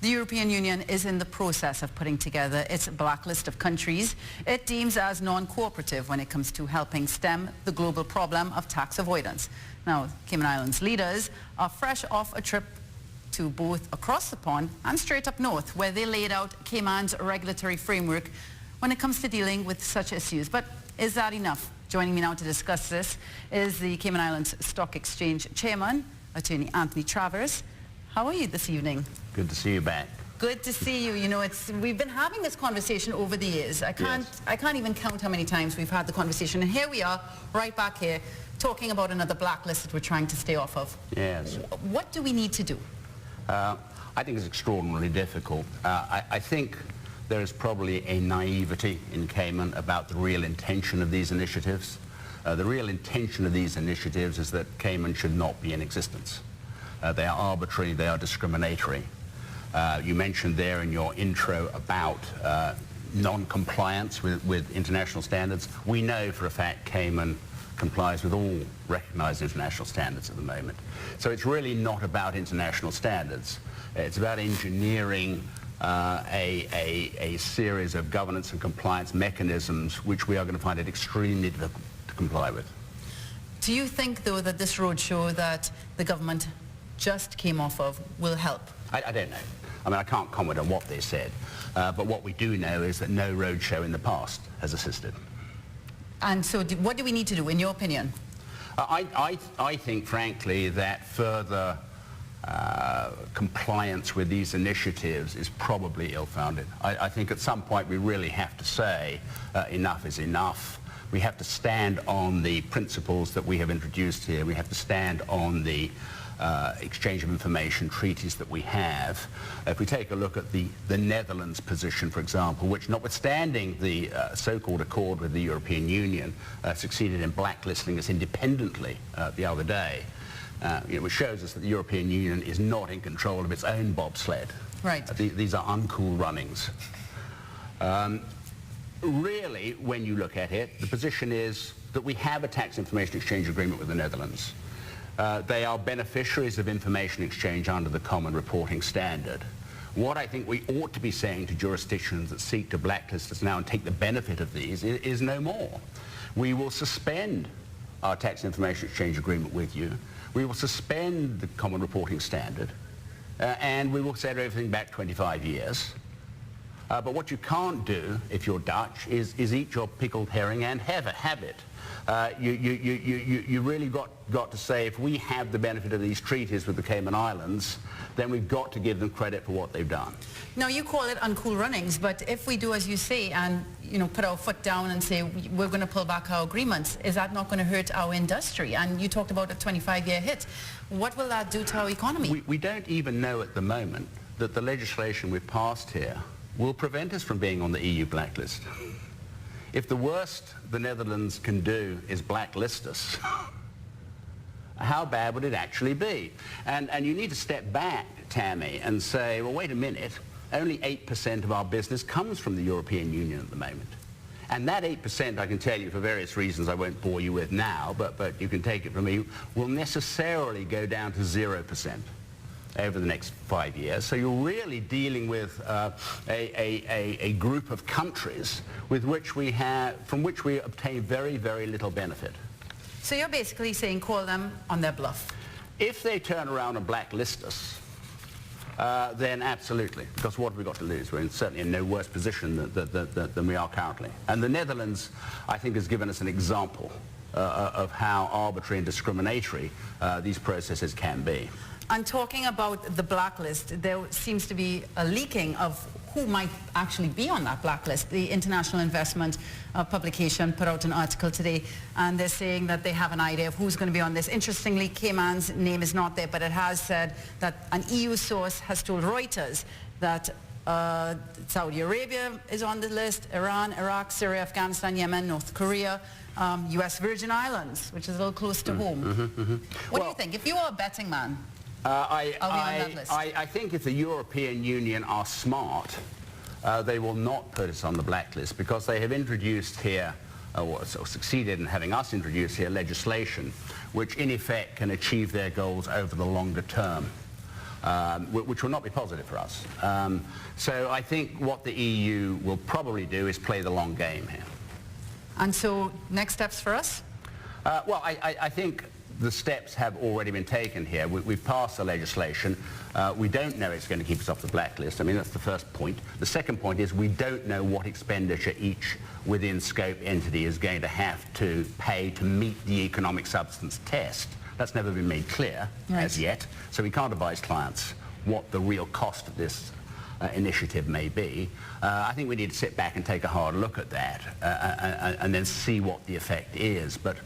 The European Union is in the process of putting together its blacklist of countries it deems as non-cooperative when it comes to helping stem the global problem of tax avoidance. Now, Cayman Islands leaders are fresh off a trip to both across the pond and straight up north, where they laid out Cayman's regulatory framework when it comes to dealing with such issues. But is that enough? Joining me now to discuss this is the Cayman Islands Stock Exchange Chairman, Attorney Anthony Travers. How are you this evening? Good to see you back. Good to see you. You know, we've been having this conversation over the years. I can't even count how many times we've had the conversation. And here we are, right back here, talking about another blacklist that we're trying to stay off of. Yes. What do we need to do? I think it's extraordinarily difficult. I think there is probably a naivety in Cayman about the real intention of these initiatives. The real intention of these initiatives is that Cayman should not be in existence. They are arbitrary, they are discriminatory. You mentioned there in your intro about non-compliance with international standards. We know for a fact Cayman complies with all recognized international standards at the moment. So it's really not about international standards. It's about engineering a series of governance and compliance mechanisms which we are going to find it extremely difficult to comply with. Do you think, though, that this roadshow that the government just came off of will help? I don't know. I mean, I can't comment on what they said, but what we do know is that no roadshow in the past has assisted. And so what do we need to do, in your opinion? I think, frankly, that further compliance with these initiatives is probably ill-founded. I think at some point we really have to say enough is enough. We have to stand on the principles that we have introduced here. We have to stand on the exchange of information treaties that we have. If we take a look at the Netherlands position, for example, which notwithstanding the so-called accord with the European Union, succeeded in blacklisting us independently the other day, which shows us that the European Union is not in control of its own bobsled. Right. These are uncool runnings. Really, when you look at it, the position is that we have a tax information exchange agreement with the Netherlands. They are beneficiaries of information exchange under the Common Reporting Standard. What I think we ought to be saying to jurisdictions that seek to blacklist us now and take the benefit of these is no more. We will suspend our tax information exchange agreement with you. We will suspend the Common Reporting Standard, and we will set everything back 25 years. But what you can't do, if you're Dutch, is eat your pickled herring and have it. You really got to say, if we have the benefit of these treaties with the Cayman Islands, then we've got to give them credit for what they've done. Now, you call it uncool runnings, but if we do as you say and, put our foot down and say we're going to pull back our agreements, is that not going to hurt our industry? And you talked about a 25-year hit. What will that do to our economy? We don't even know at the moment that the legislation we've passed here will prevent us from being on the EU blacklist. If the worst the Netherlands can do is blacklist us, how bad would it actually be? And you need to step back, Tammy, and say, well, wait a minute, only 8% of our business comes from the European Union at the moment. And that 8%, I can tell you for various reasons I won't bore you with now, but you can take it from me, will necessarily go down to 0% over the next 5 years. So you're really dealing with a group of countries with which from which we obtain very, very little benefit. So you're basically saying call them on their bluff? If they turn around and blacklist us, then absolutely, because what have we got to lose? We're certainly in no worse position than we are currently. And the Netherlands, I think, has given us an example of how arbitrary and discriminatory these processes can be. And talking about the blacklist, there seems to be a leaking of who might actually be on that blacklist. The International Investment publication put out an article today, and they're saying that they have an idea of who's going to be on this. Interestingly, Cayman's name is not there, but it has said that an EU source has told Reuters that Saudi Arabia is on the list, Iran, Iraq, Syria, Afghanistan, Yemen, North Korea, US Virgin Islands, which is a little close to home. What do you think? If you were a betting man, I think if the European Union are smart, they will not put us on the blacklist, because they have introduced here, or succeeded in having us introduce here, legislation which in effect can achieve their goals over the longer term. which will not be positive for us. So I think what the EU will probably do is play the long game here. And so, next steps for us? Well, I think the steps have already been taken here. We've passed the legislation. We don't know it's going to keep us off the blacklist. I mean, that's the first point. The second point is we don't know what expenditure each within scope entity is going to have to pay to meet the economic substance test. That's never been made clear as yet. So we can't advise clients what the real cost of this initiative may be. I think we need to sit back and take a hard look at that and then see what the effect is. But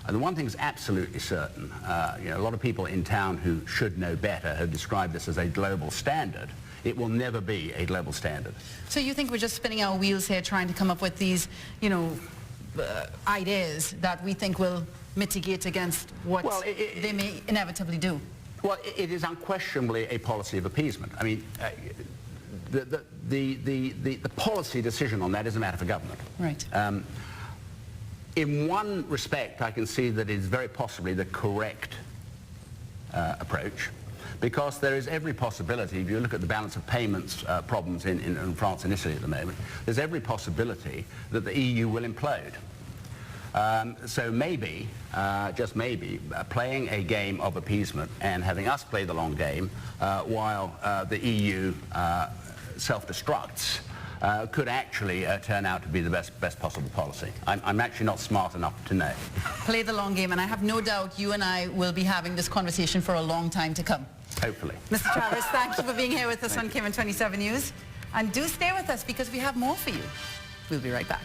the one thing is absolutely certain. A lot of people in town who should know better have described this as a global standard. It will never be a global standard. So you think we're just spinning our wheels here trying to come up with these, ideas that we think will mitigate against what they may inevitably do? Well, it is unquestionably a policy of appeasement. I mean, the policy decision on that is a matter for government. Right. In one respect, I can see that it is very possibly the correct approach, because there is every possibility, if you look at the balance of payments problems in France and Italy at the moment, there's every possibility that the EU will implode. So maybe, just maybe, playing a game of appeasement and having us play the long game while the EU self-destructs could actually turn out to be the best possible policy. I'm actually not smart enough to know. Play the long game, and I have no doubt you and I will be having this conversation for a long time to come. Hopefully. Mr. Travers, thank you for being here with us on Cayman 27 News. And do stay with us because we have more for you. We'll be right back.